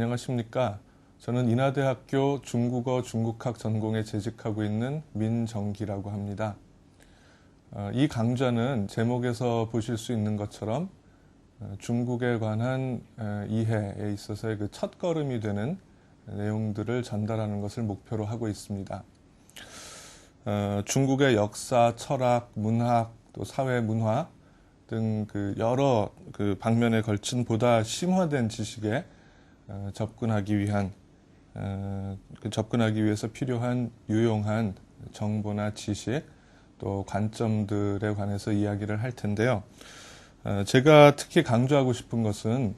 안녕하십니까. 저는 인하대학교 중국어 중국학 전공에 재직하고 있는 민정기라고 합니다. 이 강좌는 제목에서 보실 수 있는 것처럼 중국에 관한 이해에 있어서의 그 첫걸음이 되는 내용들을 전달하는 것을 목표로 하고 있습니다. 중국의 역사, 철학, 문학, 또 사회, 문화 등 그 여러 그 방면에 걸친 보다 심화된 지식에 접근하기 위해서 필요한 유용한 정보나 지식 또 관점들에 관해서 이야기를 할 텐데요. 제가 특히 강조하고 싶은 것은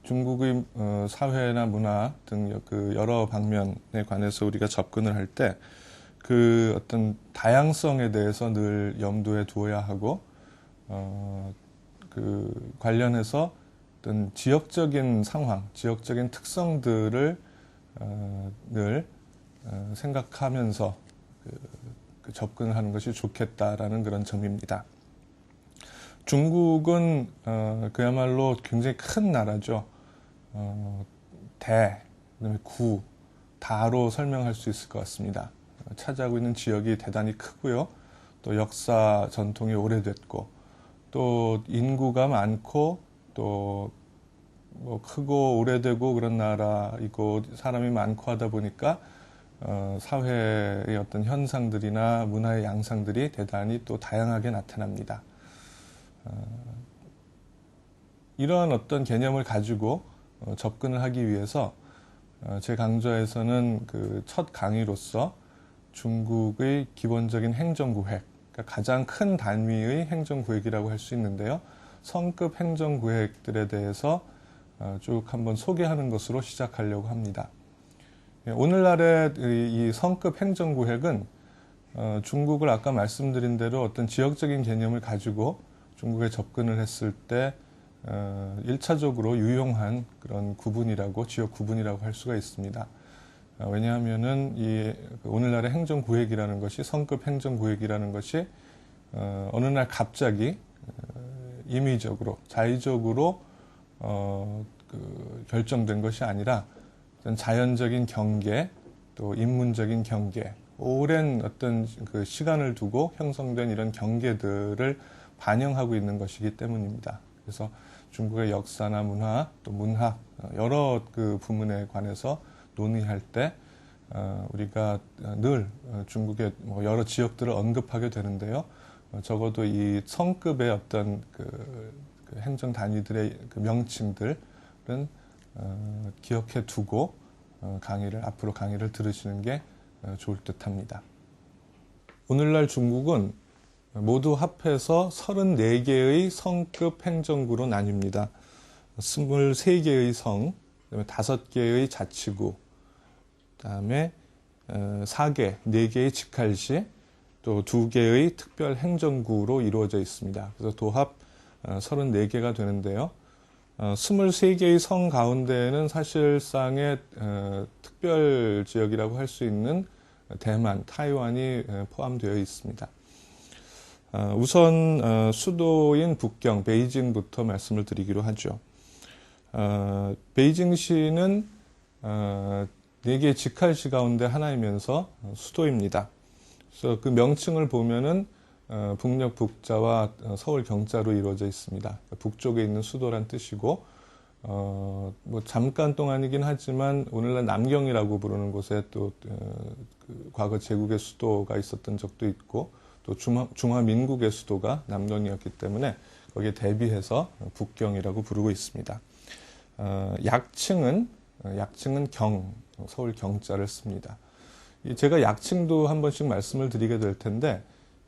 중국의 사회나 문화 등 그 여러 방면에 관해서 우리가 접근을 할 때 그 어떤 다양성에 대해서 늘 염두에 두어야 하고 그 관련해서 어떤 지역적인 상황, 지역적인 특성들을 늘 생각하면서 그 접근을 하는 것이 좋겠다라는 그런 점입니다. 중국은 그야말로 굉장히 큰 나라죠. 그다음에 구, 다로 설명할 수 있을 것 같습니다. 차지하고 있는 지역이 대단히 크고요. 또 역사 전통이 오래됐고 또 인구가 많고 또 뭐 크고 오래되고 그런 나라이고 사람이 많고 하다 보니까 사회의 어떤 현상들이나 문화의 양상들이 대단히 또 다양하게 나타납니다. 이러한 어떤 개념을 가지고 접근을 하기 위해서 제 강좌에서는 그 첫 강의로서 중국의 기본적인 행정구획, 그러니까 가장 큰 단위의 행정구획이라고 할 수 있는데요. 성급 행정구획들에 대해서 쭉 한번 소개하는 것으로 시작하려고 합니다. 오늘날의 이 성급 행정구획은 중국을 아까 말씀드린 대로 어떤 지역적인 개념을 가지고 중국에 접근을 했을 때 1차적으로 유용한 그런 구분이라고, 지역 구분이라고 할 수가 있습니다. 왜냐하면은 이 오늘날의 행정구획이라는 것이, 성급 행정구획이라는 것이 어느 날 갑자기 임의적으로, 자의적으로 결정된 것이 아니라 어떤 자연적인 경계, 또 인문적인 경계, 오랜 어떤 그 시간을 두고 형성된 이런 경계들을 반영하고 있는 것이기 때문입니다. 그래서 중국의 역사나 문화, 또 문학, 여러 그 부문에 관해서 논의할 때 우리가 늘 중국의 뭐 여러 지역들을 언급하게 되는데요. 적어도 이 성급의 어떤 그 행정 단위들의 그 명칭들은 기억해 두고 앞으로 강의를 들으시는 게 좋을 듯합니다. 오늘날 중국은 모두 합해서 34개의 성급 행정구로 나뉩니다. 23개의 성, 그다음에 5개의 자치구, 그다음에 4개의 직할시, 또 2개의 특별 행정구로 이루어져 있습니다. 그래서 도합 34개가 되는데요. 23개의 성 가운데에는 사실상의 특별 지역이라고 할 수 있는 대만, 타이완이 포함되어 있습니다. 우선 수도인 북경, 베이징부터 말씀을 드리기로 하죠. 베이징시는 4개의 직할시 가운데 하나이면서 수도입니다. 그래서 그 명칭을 보면은 북녘 북자와 서울 경자로 이루어져 있습니다. 북쪽에 있는 수도란 뜻이고, 뭐 잠깐 동안이긴 하지만 오늘날 남경이라고 부르는 곳에 또 그 과거 제국의 수도가 있었던 적도 있고, 또 중화민국의 수도가 남경이었기 때문에 거기에 대비해서 북경이라고 부르고 있습니다. 약칭은 서울 경자를 씁니다. 제가 약칭도 한 번씩 말씀을 드리게 될 텐데,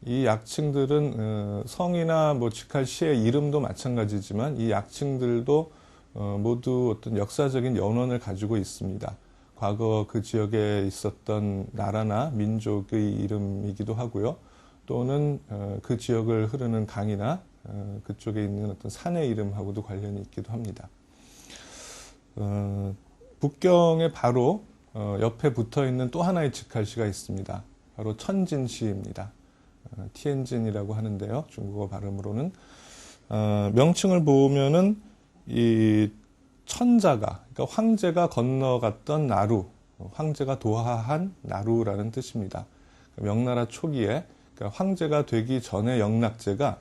이 약칭들은 성이나 뭐 직할시의 이름도 마찬가지지만 이 약칭들도 모두 어떤 역사적인 연원을 가지고 있습니다. 과거 그 지역에 있었던 나라나 민족의 이름이기도 하고요. 또는 그 지역을 흐르는 강이나 그쪽에 있는 어떤 산의 이름하고도 관련이 있기도 합니다. 북경에 바로 옆에 붙어 있는 또 하나의 직할시가 있습니다. 바로 천진시입니다. 티엔진이라고 하는데요. 중국어 발음으로는 명칭을 보면은 이 천자가, 그러니까 황제가 건너갔던 나루, 황제가 도하한 나루라는 뜻입니다. 명나라 초기에, 그러니까 황제가 되기 전에 영락제가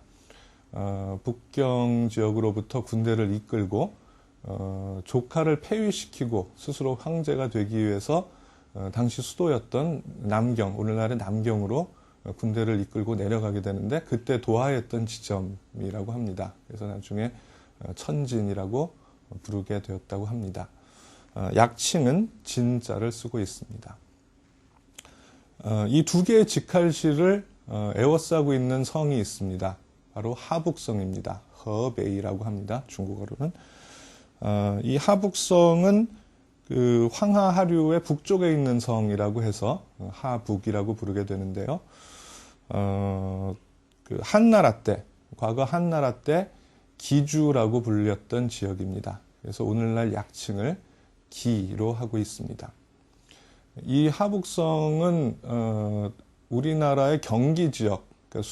북경 지역으로부터 군대를 이끌고 조카를 폐위시키고 스스로 황제가 되기 위해서 당시 수도였던 남경, 오늘날의 남경으로 군대를 이끌고 내려가게 되는데, 그때 도하했던 지점이라고 합니다. 그래서 나중에 천진이라고 부르게 되었다고 합니다. 약칭은 진자를 쓰고 있습니다. 이 두 개의 직할시를 에워싸고 있는 성이 있습니다. 바로 하북성입니다. 허베이라고 합니다. 중국어로는. 이 하북성은 그 황하 하류의 북쪽에 있는 성이라고 해서 하북이라고 부르게 되는데요. 그 한나라 때, 과거 한나라 때 기주라고 불렸던 지역입니다. 그래서 오늘날 약칭을 기로 하고 있습니다. 이 하북성은 우리나라의 경기 지역, 그러니까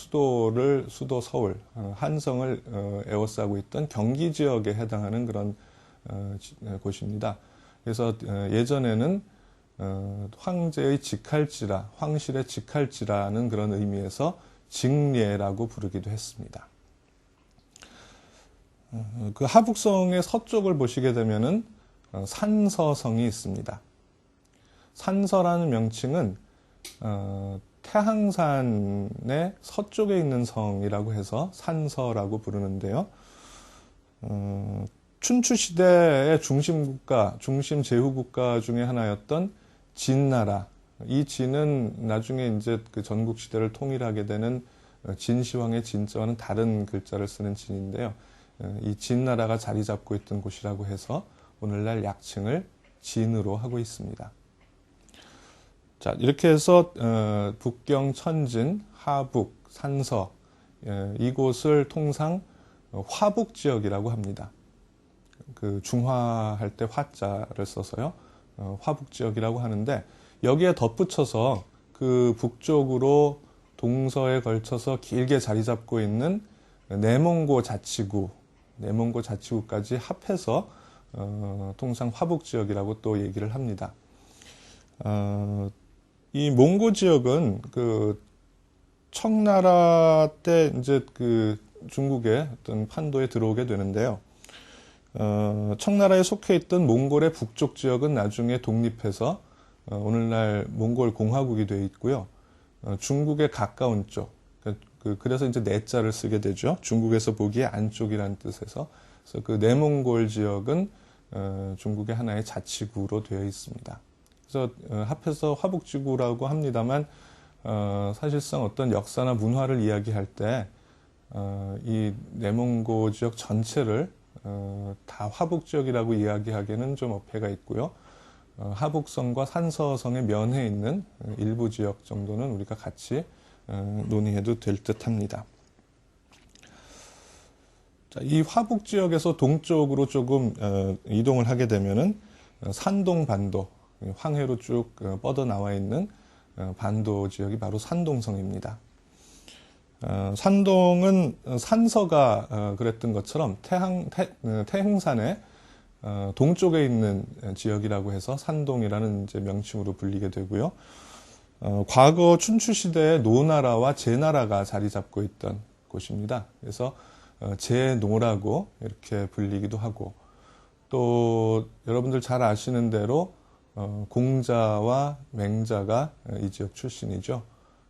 수도 서울, 한성을 에워싸고 있던 경기 지역에 해당하는 그런 곳입니다. 그래서 예전에는 황제의 직할지라, 황실의 직할지라는 그런 의미에서 직례라고 부르기도 했습니다. 그 하북성의 서쪽을 보시게 되면은 산서성이 있습니다. 산서라는 명칭은 태항산의 서쪽에 있는 성이라고 해서 산서라고 부르는데요. 춘추시대의 중심 제후국가 중에 하나였던 진나라. 이 진은 나중에 이제 그 전국시대를 통일하게 되는 진시황의 진자와는 다른 글자를 쓰는 진인데요. 이 진나라가 자리 잡고 있던 곳이라고 해서 오늘날 약칭을 진으로 하고 있습니다. 자, 이렇게 해서 북경, 천진, 하북, 산서 이곳을 통상 화북지역이라고 합니다. 그 중화할 때 화자를 써서요. 화북지역이라고 하는데, 여기에 덧붙여서 그 북쪽으로 동서에 걸쳐서 길게 자리 잡고 있는 내몽고 자치구까지 합해서 통상 화북지역이라고 또 얘기를 합니다. 이 몽고 지역은 그 청나라 때 이제 그 중국의 어떤 판도에 들어오게 되는데요. 청나라에 속해 있던 몽골의 북쪽 지역은 나중에 독립해서 오늘날 몽골 공화국이 되어 있고요. 중국에 가까운 쪽, 그래서 이제 내자를 쓰게 되죠. 중국에서 보기에 안쪽이라는 뜻에서. 그래서 그 내몽골 지역은 중국의 하나의 자치구로 되어 있습니다. 그래서 합해서 화북지구라고 합니다만, 사실상 어떤 역사나 문화를 이야기할 때 이 내몽고 지역 전체를 다 화북지역이라고 이야기하기에는 좀 어폐가 있고요. 하북성과 산서성의 면해 있는 일부 지역 정도는 우리가 같이 논의해도 될 듯합니다. 자, 이 화북지역에서 동쪽으로 조금 이동을 하게 되면은 산동반도, 황해로 쭉 뻗어 나와 있는 반도 지역이 바로 산동성입니다. 산동은 산서가 그랬던 것처럼 태흥산의 동쪽에 있는 지역이라고 해서 산동이라는 이제 명칭으로 불리게 되고요. 과거 춘추시대에 노나라와 제나라가 자리 잡고 있던 곳입니다. 그래서 제노라고 이렇게 불리기도 하고, 또 여러분들 잘 아시는 대로 공자와 맹자가 이 지역 출신이죠.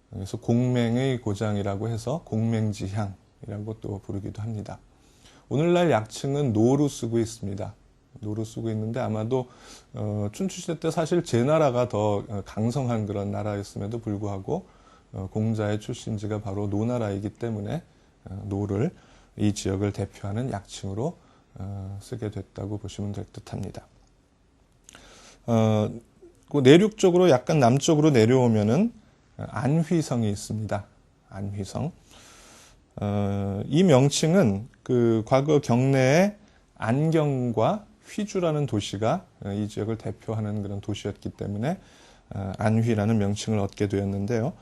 그래서 공맹의 고장이라고 해서 공맹지향이라고 또 부르기도 합니다. 오늘날 약칭은 노로 쓰고 있습니다. 노로 쓰고 있는데, 아마도 춘추시대 때 사실 제나라가 더 강성한 그런 나라였음에도 불구하고 공자의 출신지가 바로 노나라이기 때문에 노를 이 지역을 대표하는 약칭으로 쓰게 됐다고 보시면 될 듯합니다. 그 내륙 쪽으로 약간 남쪽으로 내려오면은 안휘성이 있습니다. 안휘성. 이 명칭은 그 과거 경내에 안경과 휘주라는 도시가 이 지역을 대표하는 그런 도시였기 때문에 안휘라는 명칭을 얻게 되었는데요.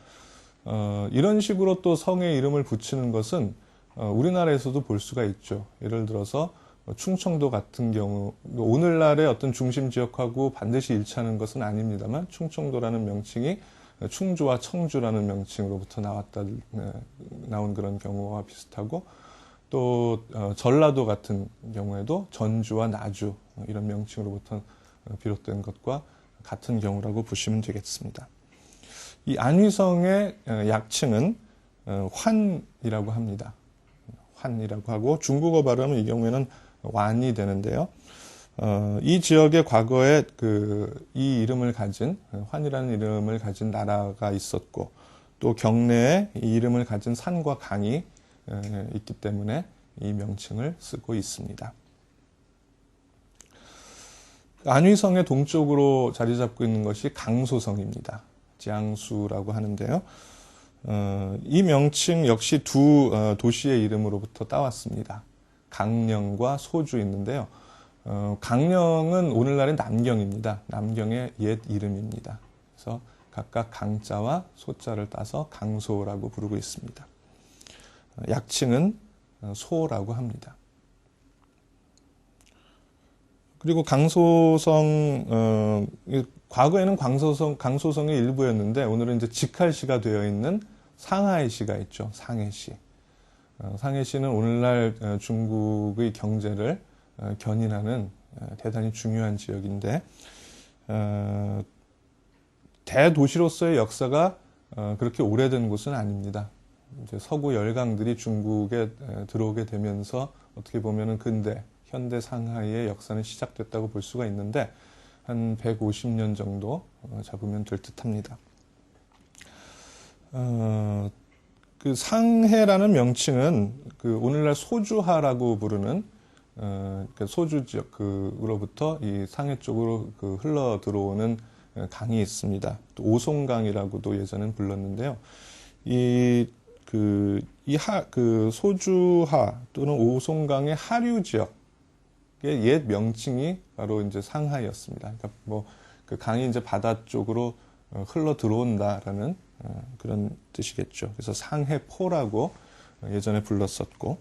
이런 식으로 또 성의 이름을 붙이는 것은 우리나라에서도 볼 수가 있죠. 예를 들어서 충청도 같은 경우 오늘날의 어떤 중심 지역하고 반드시 일치하는 것은 아닙니다만 충청도라는 명칭이 충주와 청주라는 명칭으로부터 나온 그런 경우와 비슷하고 또 전라도 같은 경우에도 전주와 나주 이런 명칭으로부터 비롯된 것과 같은 경우라고 보시면 되겠습니다. 이 안휘성의 약칭은 환이라고 합니다. 환이라고 하고 중국어 발음은 이 경우에는 완이 되는데요. 이 지역에 과거에 이 이름을 가진 환이라는 이름을 가진 나라가 있었고 또 경내에 이 이름을 가진 산과 강이 있기 때문에 이 명칭을 쓰고 있습니다. 안휘성의 동쪽으로 자리 잡고 있는 것이 강소성입니다. 지앙수라고 하는데요. 이 명칭 역시 두 도시의 이름으로부터 따왔습니다. 강령과 소주 있는데요. 강령은 오늘날의 남경입니다. 남경의 옛 이름입니다. 그래서 각각 강자와 소자를 따서 강소라고 부르고 있습니다. 약칭은 소라고 합니다. 그리고 강소성, 과거에는 강소성의 일부였는데 오늘은 이제 직할시가 되어 있는 상하이시가 있죠. 상해시. 상해시는 오늘날 중국의 경제를 견인하는 대단히 중요한 지역인데 대도시로서의 역사가 그렇게 오래된 곳은 아닙니다. 이제 서구 열강들이 중국에 들어오게 되면서 어떻게 보면은 현대 상하이의 역사는 시작됐다고 볼 수가 있는데 한 150년 정도 잡으면 될 듯합니다. 그 상해라는 명칭은 오늘날 소주하라고 부르는 소주 지역으로부터 이 상해 쪽으로 흘러 들어오는 강이 있습니다. 또 오송강이라고도 예전엔 불렀는데요. 소주하 또는 오송강의 하류 지역의 옛 명칭이 바로 이제 상하이였습니다. 그러니까 그 강이 이제 바다 쪽으로 흘러 들어온다라는 그런 뜻이겠죠. 그래서 상해포라고 예전에 불렀었고,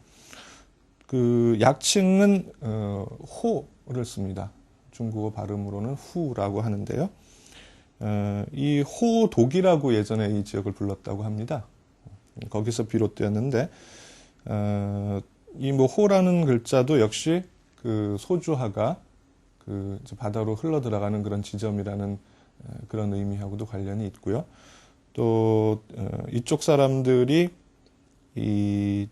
그 약칭은 호를 씁니다. 중국어 발음으로는 후라고 하는데요. 이 호독이라고 예전에 이 지역을 불렀다고 합니다. 거기서 비롯되었는데 이 호라는 글자도 역시 그 소주하가 이제 바다로 흘러 들어가는 그런 지점이라는 그런 의미하고도 관련이 있고요. 또 이쪽 사람들이 이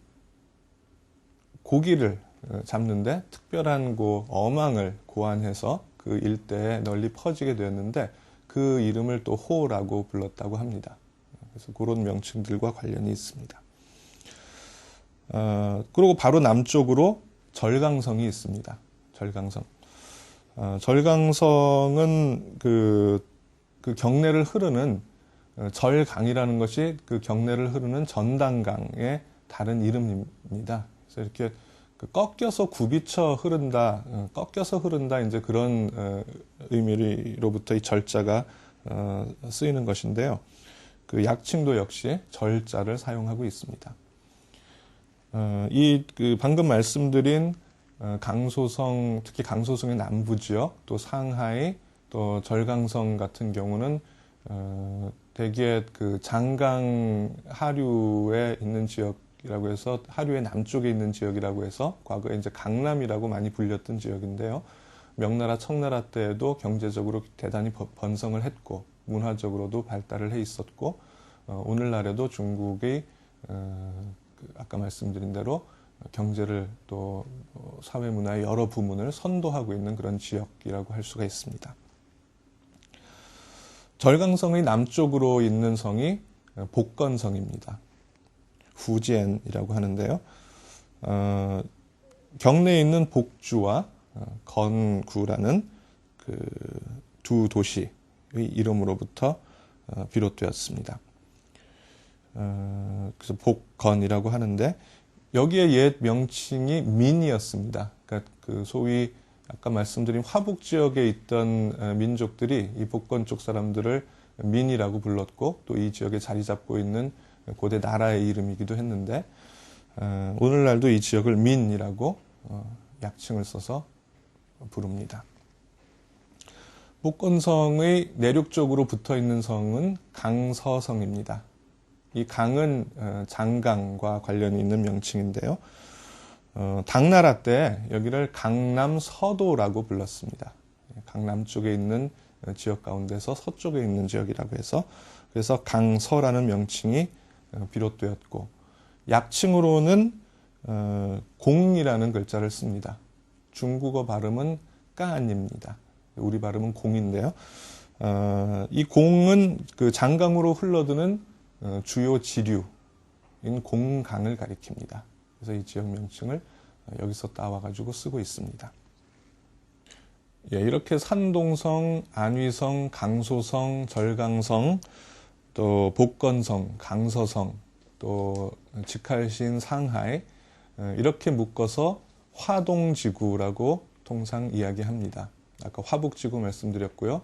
고기를 잡는데 특별한 어망을 고안해서 그 일대에 널리 퍼지게 되었는데 그 이름을 또 호라고 불렀다고 합니다. 그래서 그런 명칭들과 관련이 있습니다. 그리고 바로 남쪽으로 절강성이 있습니다. 절강성. 절강성은 그 경내를 흐르는 절강이라는 것이 그 경내를 흐르는 전당강의 다른 이름입니다. 그래서 이렇게 꺾여서 굽이쳐 흐른다, 이제 그런 의미로부터 이 절자가 쓰이는 것인데요. 그 약칭도 역시 절자를 사용하고 있습니다. 방금 말씀드린 강소성, 특히 강소성의 남부 지역, 또 상하이, 또 절강성 같은 경우는 대개 그 장강 하류에 있는 지역이라고 해서 하류의 남쪽에 있는 지역이라고 해서 과거에 이제 강남이라고 많이 불렸던 지역인데요. 명나라, 청나라 때에도 경제적으로 대단히 번성을 했고 문화적으로도 발달을 해 있었고 오늘날에도 중국의 아까 말씀드린 대로 경제를 또 사회 문화의 여러 부문을 선도하고 있는 그런 지역이라고 할 수가 있습니다. 절강성의 남쪽으로 있는 성이 복건성입니다. 후지엔이라고 하는데요. 경내에 있는 복주와 건구라는 그 두 도시의 이름으로부터 비롯되었습니다. 그래서 복건이라고 하는데 여기에 옛 명칭이 민이었습니다. 그러니까 그 소위 아까 말씀드린 화북 지역에 있던 민족들이 이 복건 쪽 사람들을 민이라고 불렀고 또 이 지역에 자리 잡고 있는 고대 나라의 이름이기도 했는데 오늘날도 이 지역을 민이라고 약칭을 써서 부릅니다. 복건성의 내륙 쪽으로 붙어 있는 성은 강서성입니다. 이 강은 장강과 관련이 있는 명칭인데요. 당나라 때 여기를 강남서도라고 불렀습니다. 강남 쪽에 있는 지역 가운데서 서쪽에 있는 지역이라고 해서 그래서 강서라는 명칭이 비롯되었고 약칭으로는 공이라는 글자를 씁니다. 중국어 발음은 까안입니다. 우리 발음은 공인데요. 이 공은 그 장강으로 흘러드는 주요 지류인 공강을 가리킵니다. 그래서 이 지역 명칭을 여기서 따와가지고 쓰고 있습니다. 예, 이렇게 산동성, 안위성, 강소성, 절강성, 또 복건성, 강서성, 또 직할신, 상하이 이렇게 묶어서 화동지구라고 통상 이야기합니다. 아까 화북지구 말씀드렸고요.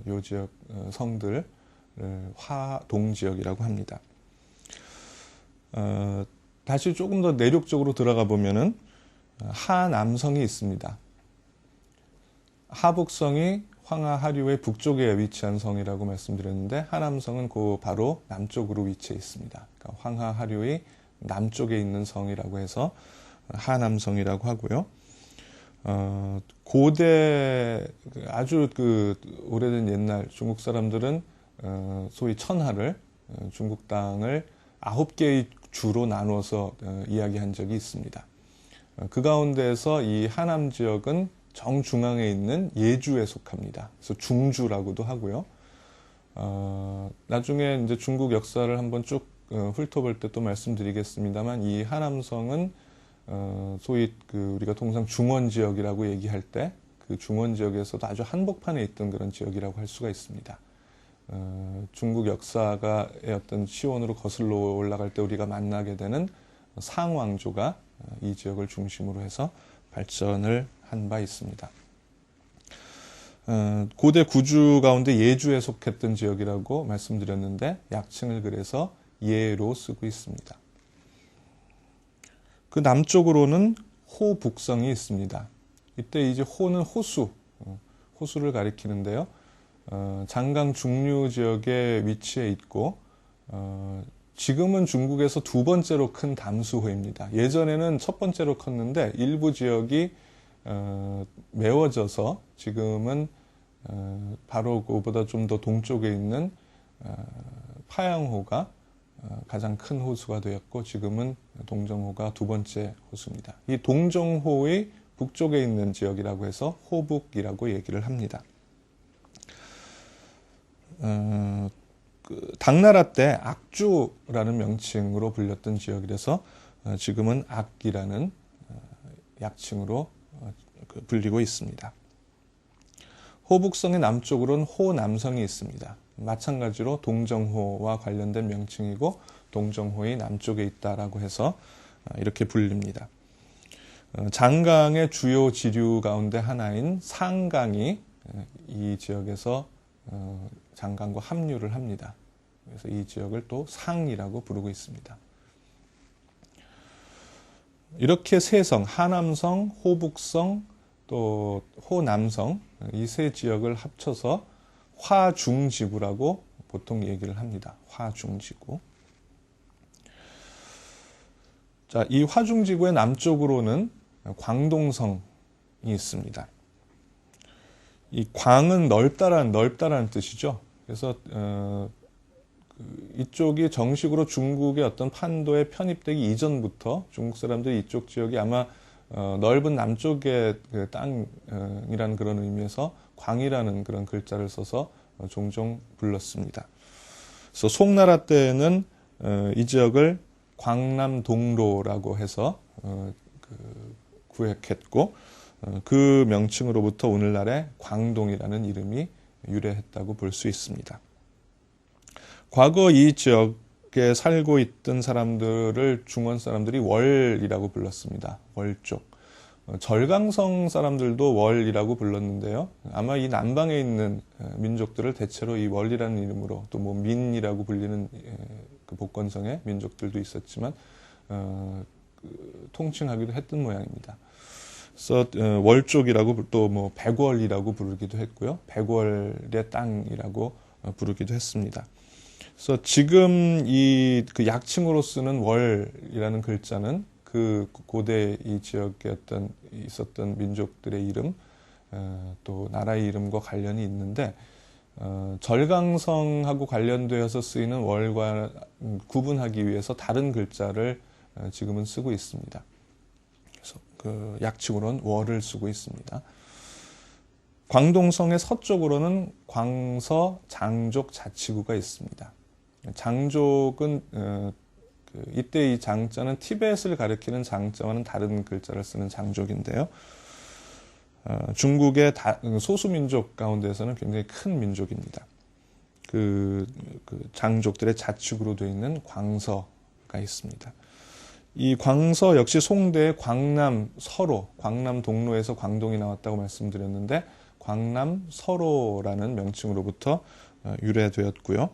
이 지역 성들을 화동지역이라고 합니다. 다시 조금 더 내륙 쪽으로 들어가 보면은 하남성이 있습니다. 하북성이 황하 하류의 북쪽에 위치한 성이라고 말씀드렸는데 하남성은 그 바로 남쪽으로 위치해 있습니다. 그러니까 황하 하류의 남쪽에 있는 성이라고 해서 하남성이라고 하고요. 고대 아주 그 오래된 옛날 중국 사람들은 소위 천하를 중국 땅을 9개의 주로 나누어서 이야기한 적이 있습니다. 그 가운데에서 이 하남 지역은 정중앙에 있는 예주에 속합니다. 그래서 중주라고도 하고요. 나중에 이제 중국 역사를 한번 쭉 훑어볼 때 또 말씀드리겠습니다만 이 하남성은 소위 그 우리가 통상 중원 지역이라고 얘기할 때 그 중원 지역에서도 아주 한복판에 있던 그런 지역이라고 할 수가 있습니다. 중국 역사가의 어떤 시원으로 거슬러 올라갈 때 우리가 만나게 되는 상왕조가 이 지역을 중심으로 해서 발전을 한 바 있습니다. 고대 구주 가운데 예주에 속했던 지역이라고 말씀드렸는데 약칭을 그래서 예로 쓰고 있습니다. 그 남쪽으로는 호북성이 있습니다. 이때 이제 호는 호수를 가리키는데요. 장강 중류 지역에 위치해 있고 지금은 중국에서 두 번째로 큰 담수호입니다. 예전에는 첫 번째로 컸는데 일부 지역이 메워져서 지금은 바로 그보다 좀 더 동쪽에 있는 파양호가 가장 큰 호수가 되었고 지금은 동정호가 두 번째 호수입니다. 이 동정호의 북쪽에 있는 지역이라고 해서 호북이라고 얘기를 합니다. 당나라 때 악주라는 명칭으로 불렸던 지역이라서 지금은 악이라는 약칭으로 불리고 있습니다. 호북성의 남쪽으로는 호남성이 있습니다. 마찬가지로 동정호와 관련된 명칭이고 동정호의 남쪽에 있다라고 해서 이렇게 불립니다. 장강의 주요 지류 가운데 하나인 상강이 이 지역에서 장강과 합류를 합니다. 그래서 이 지역을 또 상이라고 부르고 있습니다. 이렇게 세 성, 하남성, 호북성, 또 호남성 이 세 지역을 합쳐서 화중지구라고 보통 얘기를 합니다. 화중지구. 자, 이 화중지구의 남쪽으로는 광동성이 있습니다. 이 광은 넓다라는 뜻이죠. 그래서 이쪽이 정식으로 중국의 어떤 판도에 편입되기 이전부터 중국 사람들이 이쪽 지역이 아마 넓은 남쪽의 그 땅이라는 그런 의미에서 광이라는 그런 글자를 써서 종종 불렀습니다. 그래서 송나라 때는 이 지역을 광남동로라고 해서 구획했고 그 명칭으로부터 오늘날의 광동이라는 이름이 유래했다고 볼 수 있습니다. 과거 이 지역에 살고 있던 사람들을 중원 사람들이 월이라고 불렀습니다. 월족. 절강성 사람들도 월이라고 불렀는데요. 아마 이 남방에 있는 민족들을 대체로 이 월이라는 이름으로 또 뭐 민이라고 불리는 그 복건성의 민족들도 있었지만 통칭하기도 했던 모양입니다. 그래서 월족이라고 또 뭐 백월이라고 부르기도 했고요. 백월의 땅이라고 부르기도 했습니다. 그래서 지금 이 그 약칭으로 쓰는 월이라는 글자는 그 고대 이 지역에 있었던 민족들의 이름, 또 나라의 이름과 관련이 있는데, 절강성하고 관련되어서 쓰이는 월과 구분하기 위해서 다른 글자를 지금은 쓰고 있습니다. 그래서 그 약칭으로는 월을 쓰고 있습니다. 광동성의 서쪽으로는 광서 장족 자치구가 있습니다. 장족은 이때 이 장자는 티벳을 가리키는 장자와는 다른 글자를 쓰는 장족인데요. 중국의 소수민족 가운데서는 굉장히 큰 민족입니다. 그 장족들의 자축으로 되어 있는 광서가 있습니다. 이 광서 역시 송대의 광남 서로, 광남 동로에서 광동이 나왔다고 말씀드렸는데 광남 서로라는 명칭으로부터 유래되었고요.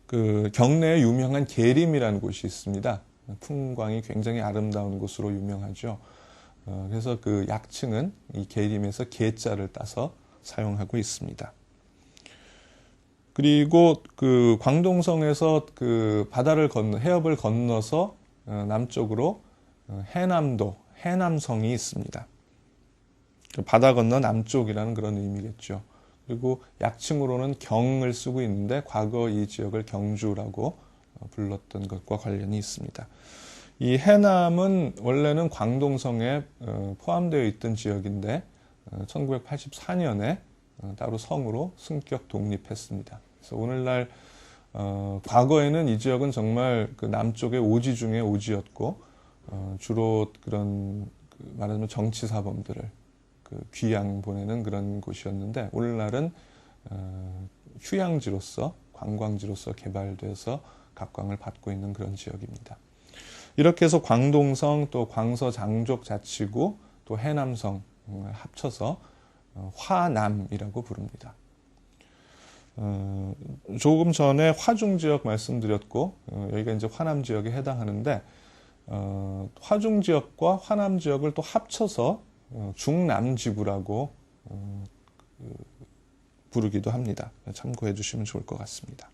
그 경내에 유명한 계림이라는 곳이 있습니다. 풍광이 굉장히 아름다운 곳으로 유명하죠. 그래서 그 약칭은 이 계림에서 계자를 따서 사용하고 있습니다. 그리고 그 광동성에서 그 해협을 건너서 남쪽으로 해남도, 해남성이 있습니다. 바다 건너 남쪽이라는 그런 의미겠죠. 그리고 약칭으로는 경을 쓰고 있는데 과거 이 지역을 경주라고 불렀던 것과 관련이 있습니다. 이 해남은 원래는 광동성에 포함되어 있던 지역인데 1984년에 따로 성으로 승격 독립했습니다. 그래서 오늘날 과거에는 이 지역은 정말 그 남쪽의 오지 중에 오지였고 주로 그런 말하자면 정치 사범들을 귀양 보내는 그런 곳이었는데 오늘날은 휴양지로서 관광지로서 개발돼서 각광을 받고 있는 그런 지역입니다. 이렇게 해서 광동성 또 광서 장족 자치구 또 해남성 합쳐서 화남이라고 부릅니다. 조금 전에 화중 지역 말씀드렸고 여기가 이제 화남 지역에 해당하는데 화중 지역과 화남 지역을 또 합쳐서 중남지구라고 부르기도 합니다. 참고해 주시면 좋을 것 같습니다.